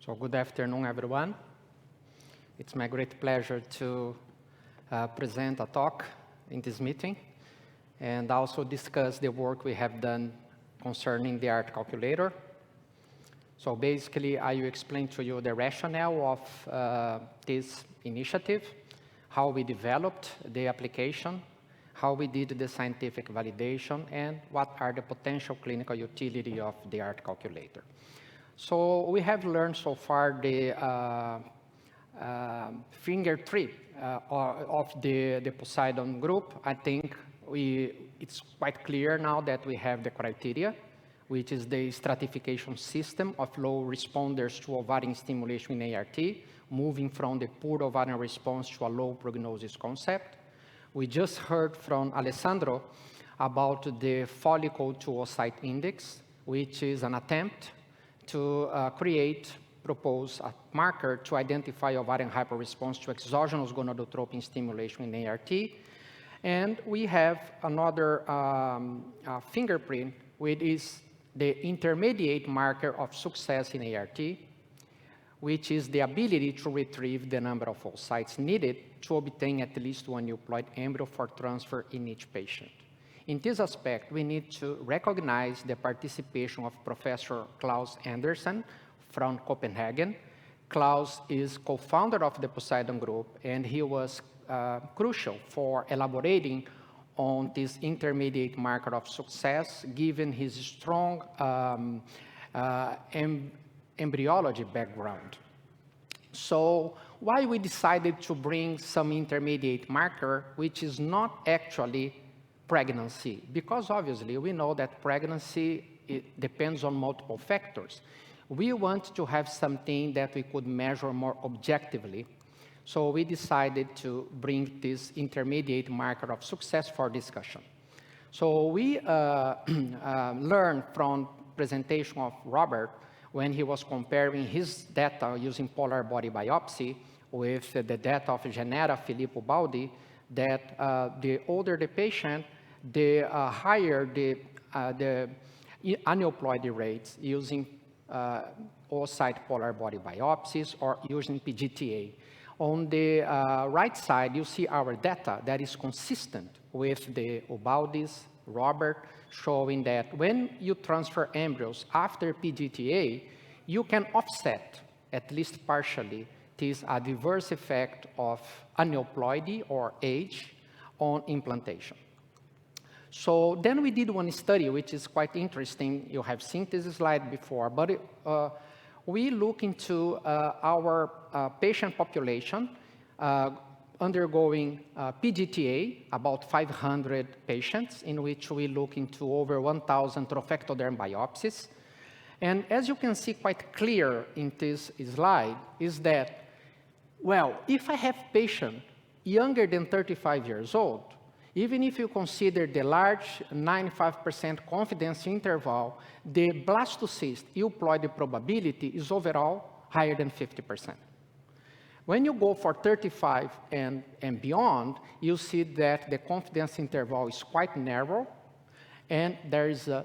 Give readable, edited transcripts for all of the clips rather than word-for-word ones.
So good afternoon, everyone. It's my great pleasure to present a talk in this meeting and also discuss the work we have done concerning the art calculator. So basically, I will explain to you the rationale of this initiative, how we developed the application, how we did the scientific validation, and what are the potential clinical utility of the art calculator. So we have learned so far the finger tree of the POSEIDON group. I think it's quite clear now that we have the criteria, which is the stratification system of low responders to ovarian stimulation in ART, moving from the poor ovarian response to a low prognosis concept. We just heard from Alessandro about the follicle to oocyte index, which is an attempt to propose a marker to identify ovarian hyperresponse to exogenous gonadotropin stimulation in ART. And we have another fingerprint, which is the intermediate marker of success in ART, which is the ability to retrieve the number of oocytes needed to obtain at least one euploid embryo for transfer in each patient. In this aspect, we need to recognize the participation of Professor Klaus Andersen from Copenhagen. Klaus is co-founder of the POSEIDON group, and he was crucial for elaborating on this intermediate marker of success, given his strong embryology background. So why we decided to bring some intermediate marker, which is not actually pregnancy? Because obviously we know that pregnancy, it depends on multiple factors. We want to have something that we could measure more objectively. So we decided to bring this intermediate marker of success for discussion. So we learned from presentation of Robert when he was comparing his data using polar body biopsy with the data of Genera Filippo Baldi, that the older the patient, the higher the aneuploidy rates using oocyte polar body biopsies or using PGTA. On the right side, you see our data that is consistent with the Ubaldis, Robert, showing that when you transfer embryos after PGTA, you can offset, at least partially, this adverse effect of aneuploidy or age on implantation. So then we did one study, which is quite interesting. You have seen this slide before, but we look into our patient population undergoing PGTA, about 500 patients, in which we look into over 1,000 trophectoderm biopsies. And as you can see quite clear in this slide, is that, well, if I have patient younger than 35 years old, even if you consider the large 95% confidence interval, the blastocyst euploid probability is overall higher than 50%. When you go for 35 and beyond, you see that the confidence interval is quite narrow, and there is a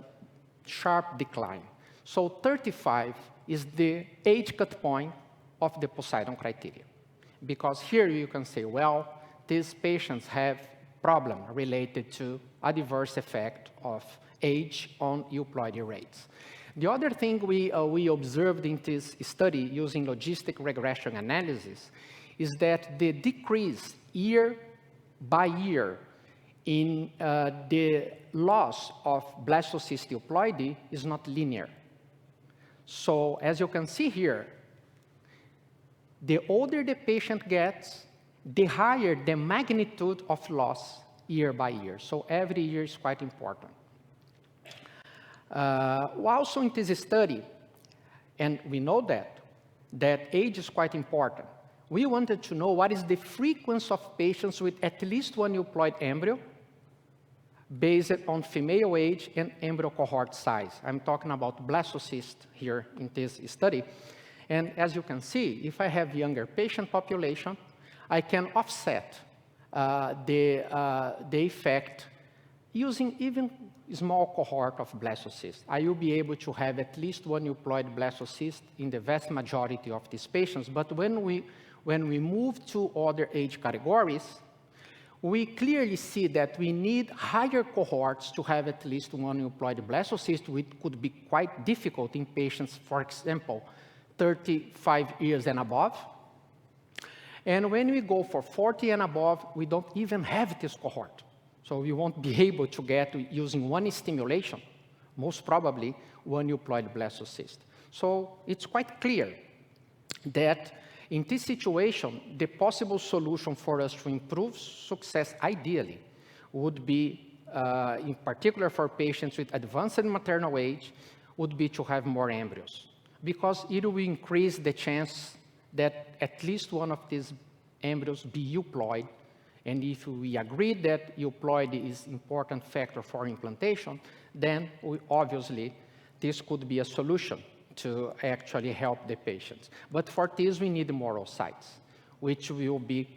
sharp decline. So 35 is the age cut point of the POSEIDON criteria. Because here you can say, well, these patients have problem related to adverse effect of age on euploidy rates. The other thing we observed in this study using logistic regression analysis is that the decrease year by year in the loss of blastocyst euploidy is not linear. So as you can see here, the older the patient gets, the higher the magnitude of loss year by year. So every year is quite important. Also in this study, and we know that age is quite important, we wanted to know what is the frequency of patients with at least one euploid embryo based on female age and embryo cohort size. I'm talking about blastocyst here in this study. And as you can see, if I have younger patient population, I can offset the effect using even a small cohort of blastocysts, I will be able to have at least one euploid blastocyst in the vast majority of these patients. But when we move to other age categories, we clearly see that we need higher cohorts to have at least one euploid blastocyst, which could be quite difficult in patients, for example, 35 years and above. And when we go for 40 and above, we don't even have this cohort. So we won't be able to get, using one stimulation, most probably one euploid blastocyst. So it's quite clear that in this situation, the possible solution for us to improve success, ideally, would be, in particular for patients with advanced maternal age, would be to have more embryos, because it will increase the chance that at least one of these embryos be euploid. And if we agree that euploid is an important factor for implantation, then obviously this could be a solution to actually help the patients. But for this, we need more oocytes, which will be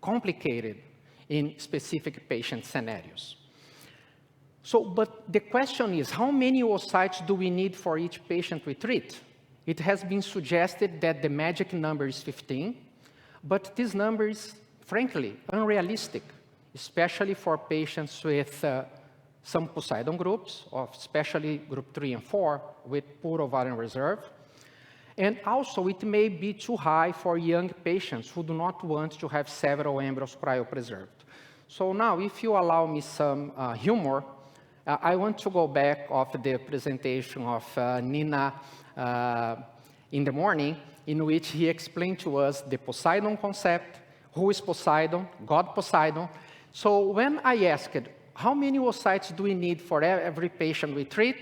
complicated in specific patient scenarios. So, but the question is, how many oocytes do we need for each patient we treat? It has been suggested that the magic number is 15, but this number is, frankly, unrealistic, especially for patients with some POSEIDON groups, especially group 3 and 4, with poor ovarian reserve. And also, it may be too high for young patients who do not want to have several embryos cryopreserved. So now, if you allow me some humor, I want to go back of the presentation of Nina in the morning, in which he explained to us the POSEIDON concept, who is Poseidon, God Poseidon. So when I asked, how many oocytes do we need for every patient we treat?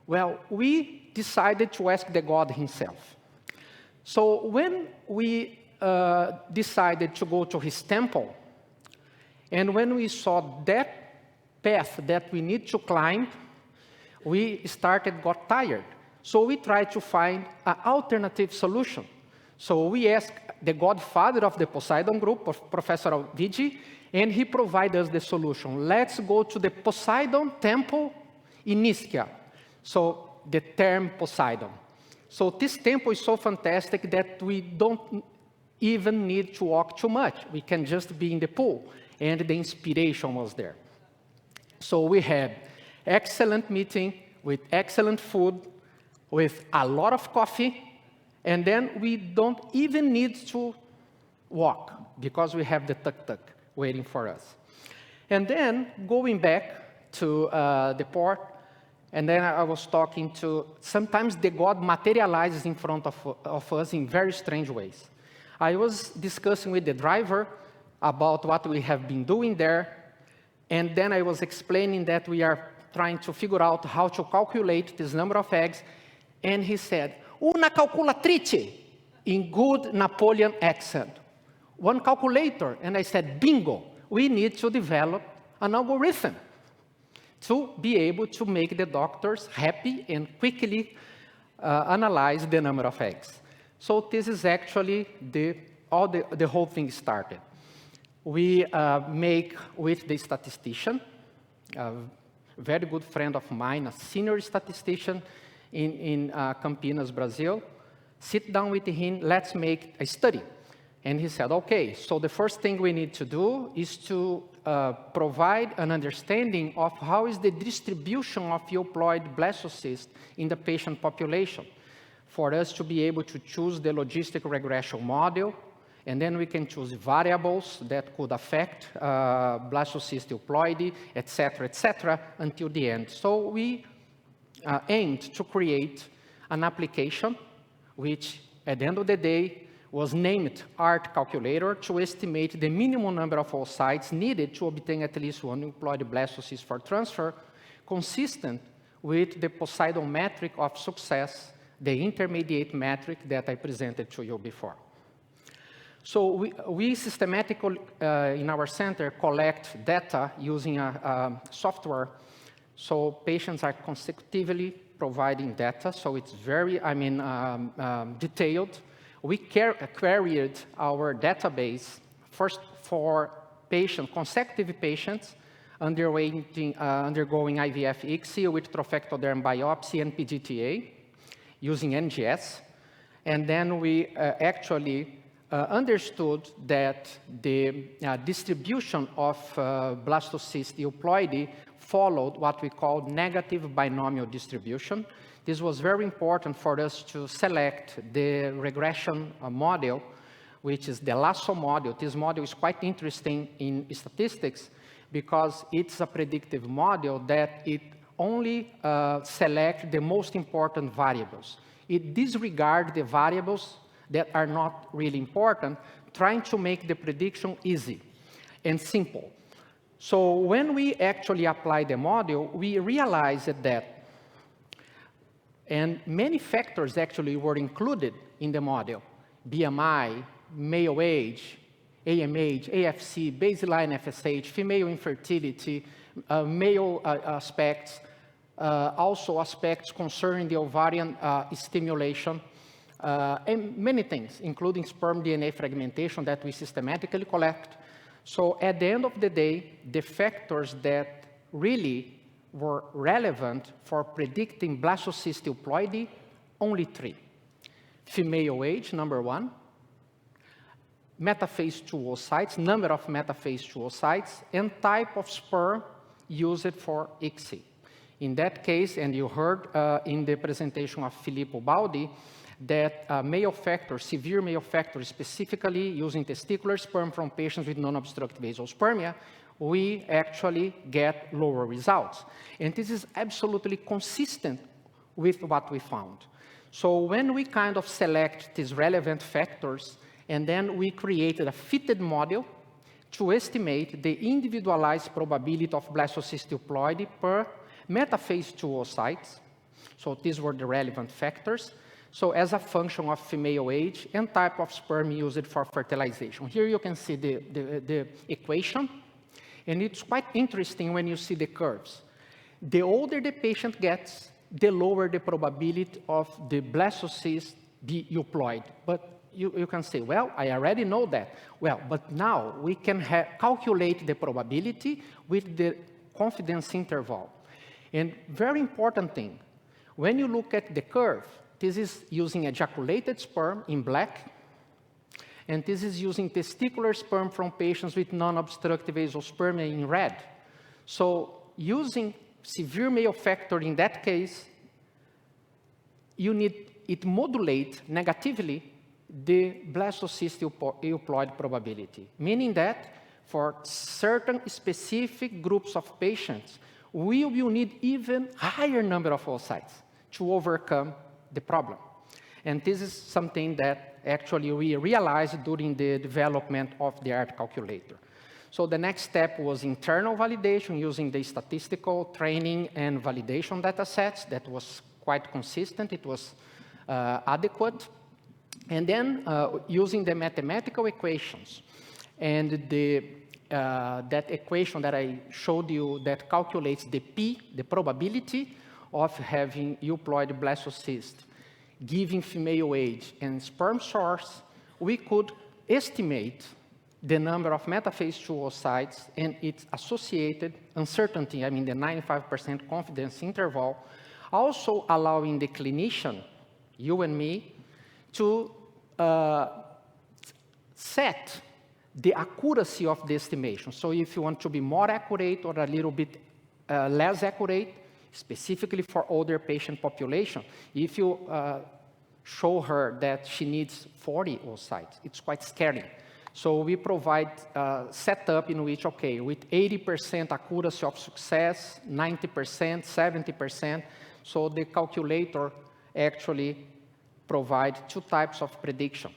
Well, we decided to ask the God himself. So when we decided to go to his temple, and when we saw that path that we need to climb, we got tired. So we tried to find an alternative solution. So we asked the godfather of the POSEIDON group, Professor Vigi, and he provided us the solution. Let's go to the Poseidon temple in Ischia. So the term Poseidon. So this temple is so fantastic that we don't even need to walk too much. We can just be in the pool, and the inspiration was there. So we had excellent meeting with excellent food, with a lot of coffee, and then we don't even need to walk because we have the tuk-tuk waiting for us. And then going back to the port, and then I was talking to, sometimes the God materializes in front of us in very strange ways. I was discussing with the driver about what we have been doing there, and then I was explaining that we are trying to figure out how to calculate this number of eggs, and he said, una calculatrice, in good Napoleon accent. One calculator, and I said, bingo, we need to develop an algorithm to be able to make the doctors happy and quickly analyze the number of eggs. So this is actually the whole thing started. We make with the statistician, a very good friend of mine, a senior statistician in Campinas, Brazil, sit down with him, let's make a study. And he said, okay, so the first thing we need to do is to provide an understanding of how is the distribution of euploid blastocysts in the patient population for us to be able to choose the logistic regression model, and then we can choose variables that could affect blastocyst euploidy, et cetera, until the end. So we aimed to create an application which, at the end of the day, was named ART calculator to estimate the minimum number of oocytes needed to obtain at least one euploid blastocyst for transfer, consistent with the Poseidon metric of success, the intermediate metric that I presented to you before. So we systematically, in our center, collect data using a software. So patients are consecutively providing data, so it's very, detailed. We queried our database first for consecutive patients undergoing IVF-ICSI with trophectoderm biopsy and PGTA using NGS. And then we actually understood that the distribution of blastocyst euploidy followed what we call negative binomial distribution. This was very important for us to select the regression model, which is the lasso model. This model is quite interesting in statistics because it's a predictive model that it only selects the most important variables. It disregards the variables that are not really important, trying to make the prediction easy and simple. So when we actually apply the model, we realized that, and many factors actually were included in the model: BMI, male age, AMH, AFC, baseline FSH, female infertility, male aspects, also aspects concerning the ovarian stimulation, and many things, including sperm DNA fragmentation that we systematically collect. So at the end of the day, the factors that really were relevant for predicting blastocyst euploidy, only 3. Female age, number 1. Metaphase 2 oocytes, number of metaphase 2 oocytes, and type of sperm used for ICSI. In that case, and you heard in the presentation of Filippo Baldi, that male factors, severe male factors, specifically using testicular sperm from patients with non-obstructive azoospermia, we actually get lower results. And this is absolutely consistent with what we found. So when we kind of select these relevant factors, and then we created a fitted model to estimate the individualized probability of blastocyst euploidy per metaphase 2 oocytes. So these were the relevant factors. So as a function of female age and type of sperm used for fertilization. Here you can see the equation, and it's quite interesting when you see the curves. The older the patient gets, the lower the probability of the blastocyst be euploid. But you can say, well, I already know that. Well, but now we can calculate the probability with the confidence interval. And very important thing, when you look at the curve, this is using ejaculated sperm in black, and this is using testicular sperm from patients with non-obstructive azoospermia in red. So using severe male factor in that case, you need it modulate negatively the blastocyst euploid probability, meaning that for certain specific groups of patients, we will need even higher number of oocytes to overcome the problem. And this is something that actually we realized during the development of the ART calculator. So the next step was internal validation using the statistical training and validation data sets that was quite consistent. It was adequate. And then using the mathematical equations and that equation that I showed you that calculates the P, the probability of having euploid blastocyst, given female age and sperm source, we could estimate the number of metaphase 2 oocytes and its associated uncertainty, I mean the 95% confidence interval, also allowing the clinician, you and me, to set the accuracy of the estimation. So if you want to be more accurate or a little bit less accurate, specifically for older patient population, if you show her that she needs 40 oocytes, it's quite scary. So we provide a setup in which, okay, with 80% accuracy of success, 90%, 70%, so the calculator actually provides 2 types of prediction.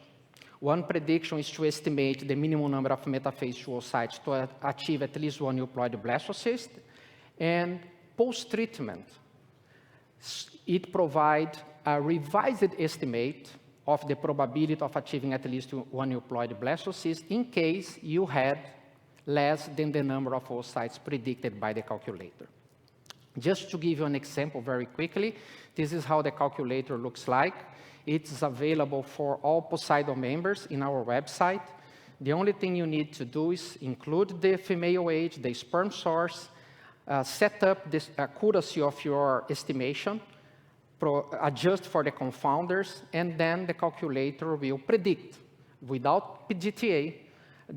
One prediction is to estimate the minimum number of metaphase 2 oocytes to achieve at least 1 euploid blastocyst, and post-treatment, it provides a revised estimate of the probability of achieving at least 1 euploid blastocyst in case you had less than the number of oocytes predicted by the calculator. Just to give you an example very quickly, this is how the calculator looks like. It's available for all POSEIDON members in our website. The only thing you need to do is include the female age, the sperm source, set up this accuracy of your estimation, adjust for the confounders, and then the calculator will predict, without PGTA,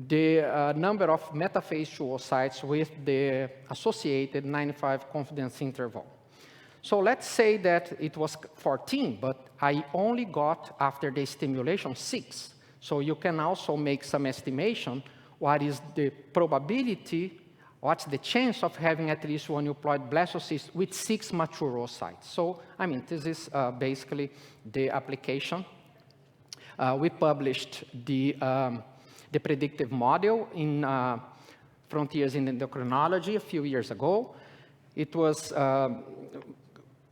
the number of metaphase 2 oocytes with the associated 95 confidence interval. So let's say that it was 14, but I only got, after the stimulation, 6. So you can also make some estimation. What is the probability, what's the chance of having at least one euploid blastocyst with 6 mature oocytes? So, I mean, this is basically the application. We published the predictive model in Frontiers in Endocrinology a few years ago. It was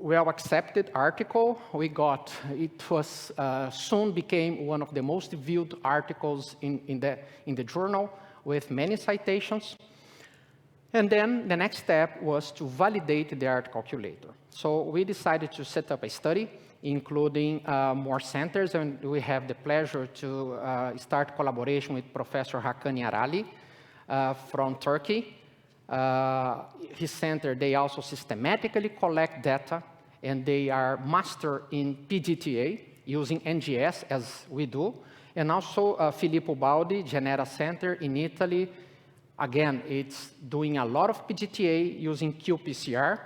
well-accepted article. Soon became one of the most viewed articles in the journal with many citations. And then the next step was to validate the ART calculator. So we decided to set up a study, including more centers, and we have the pleasure to start collaboration with Professor Hakan Yarali from Turkey. His center, they also systematically collect data, and they are master in PGTA, using NGS as we do. And also Filippo Baldi, Genera Center in Italy. Again, it's doing a lot of PGTA using qPCR.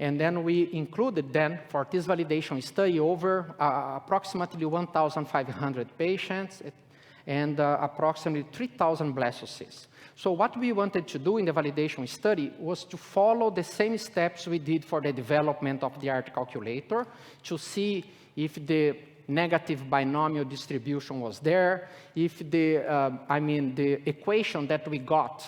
And then we included then for this validation study over approximately 1,500 patients and approximately 3,000 blastocysts. So what we wanted to do in the validation study was to follow the same steps we did for the development of the ART calculator to see if the negative binomial distribution was there, if the equation that we got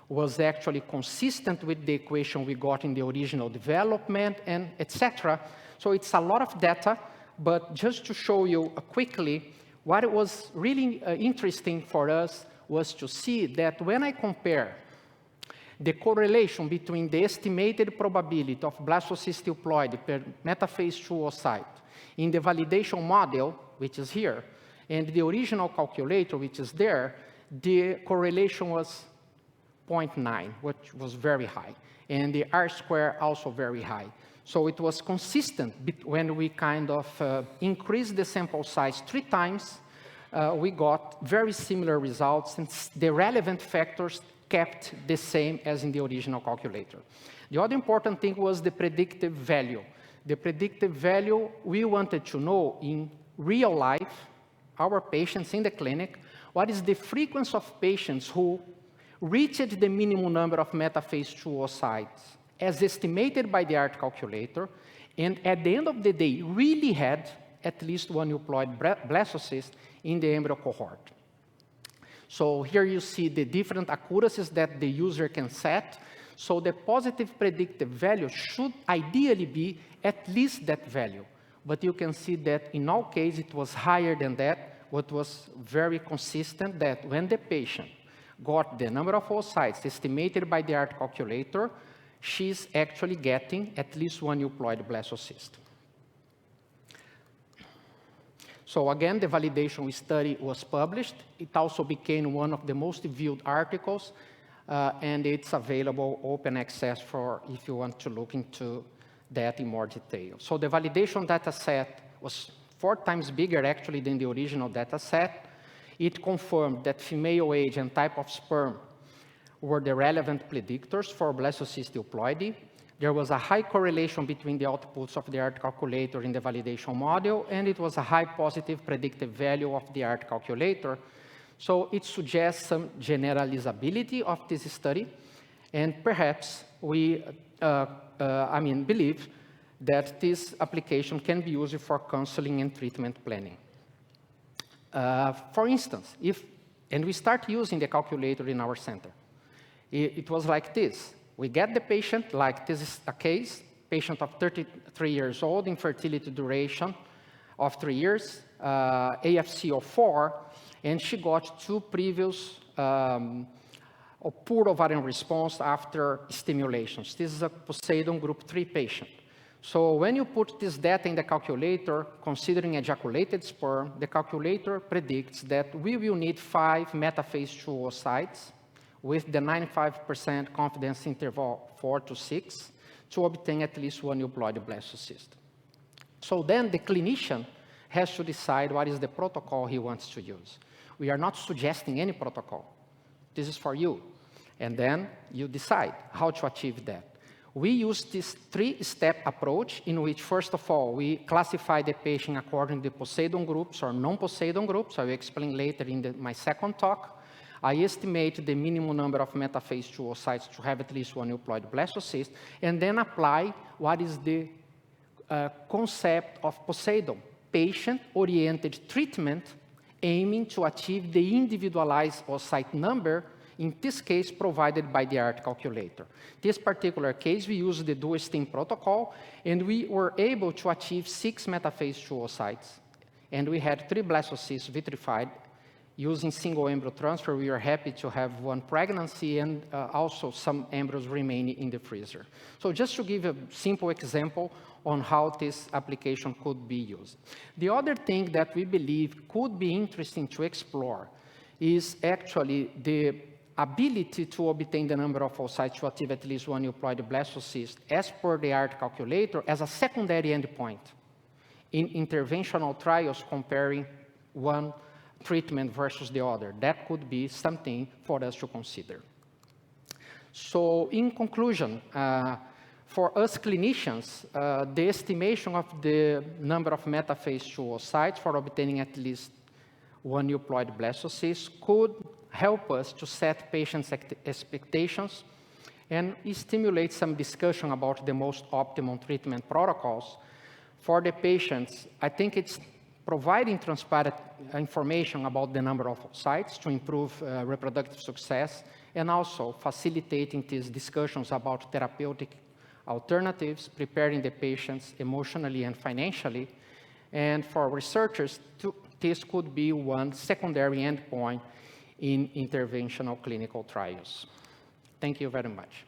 was actually consistent with the equation we got in the original development, and etc. So it's a lot of data, but just to show you quickly, what was really interesting for us was to see that when I compare the correlation between the estimated probability of blastocyst euploid per metaphase 2 oocyte in the validation model, which is here, and the original calculator, which is there, the correlation was 0.9, which was very high, and the R-square also very high. So it was consistent when we kind of increased the sample size 3 times. We got very similar results, and the relevant factors kept the same as in the original calculator. The other important thing was the predictive value. The predictive value, we wanted to know in real life, our patients in the clinic, what is the frequency of patients who reached the minimum number of metaphase 2 oocytes as estimated by the ART calculator, and at the end of the day, really had at least one euploid blastocyst in the embryo cohort. So here you see the different accuracies that the user can set. So the positive predictive value should ideally be at least that value. But you can see that in all cases, it was higher than that, what was very consistent that when the patient got the number of oocytes estimated by the ART calculator, she's actually getting at least one euploid blastocyst. So again, the validation study was published. It also became one of the most viewed articles, and it's available open access for if you want to look into that in more detail. So the validation data set was 4 times bigger actually than the original data set. It confirmed that female age and type of sperm were the relevant predictors for blastocyst euploidy. There was a high correlation between the outputs of the ART calculator in the validation model, and it was a high positive predictive value of the ART calculator. So it suggests some generalizability of this study, and perhaps we believe that this application can be used for counseling and treatment planning. For instance, and we start using the calculator in our center, it was like this. We get the patient, like this is a case, patient of 33 years old, infertility duration of 3 years, AFC of 4, and she got 2 previous poor ovarian response after stimulations. This is a POSEIDON group 3 patient. So when you put this data in the calculator, considering ejaculated sperm, the calculator predicts that we will need 5 metaphase 2 oocytes with the 95% confidence interval 4 to 6 to obtain at least one euploid blastocyst. So then the clinician has to decide what is the protocol he wants to use. We are not suggesting any protocol. This is for you. And then you decide how to achieve that. We use this three-step approach in which, first of all, we classify the patient according to the POSEIDON groups or non-POSEIDON groups. I will explain later in my second talk. I estimate the minimum number of metaphase 2 oocytes to have at least one euploid blastocyst, and then apply what is the concept of POSEIDON, patient-oriented treatment aiming to achieve the individualized oocyte number, in this case, provided by the ART calculator. This particular case, we used the dual-stim protocol, and we were able to achieve 6 metaphase 2 oocytes, and we had 3 blastocysts vitrified. Using single embryo transfer, we are happy to have one pregnancy and also some embryos remaining in the freezer. So just to give a simple example on how this application could be used. The other thing that we believe could be interesting to explore is actually the ability to obtain the number of oocytes to achieve at least one euploid blastocyst as per the ART calculator as a secondary endpoint in interventional trials comparing one treatment versus the other. That could be something for us to consider. So in conclusion, for us clinicians, the estimation of the number of metaphase 2 oocytes for obtaining at least one euploid blastocyst could help us to set patients' expectations and stimulate some discussion about the most optimal treatment protocols. For the patients, I think it's providing transparent information about the number of oocytes to improve reproductive success, and also facilitating these discussions about therapeutic alternatives, preparing the patients emotionally and financially. And for researchers, this could be one secondary endpoint in interventional clinical trials. Thank you very much.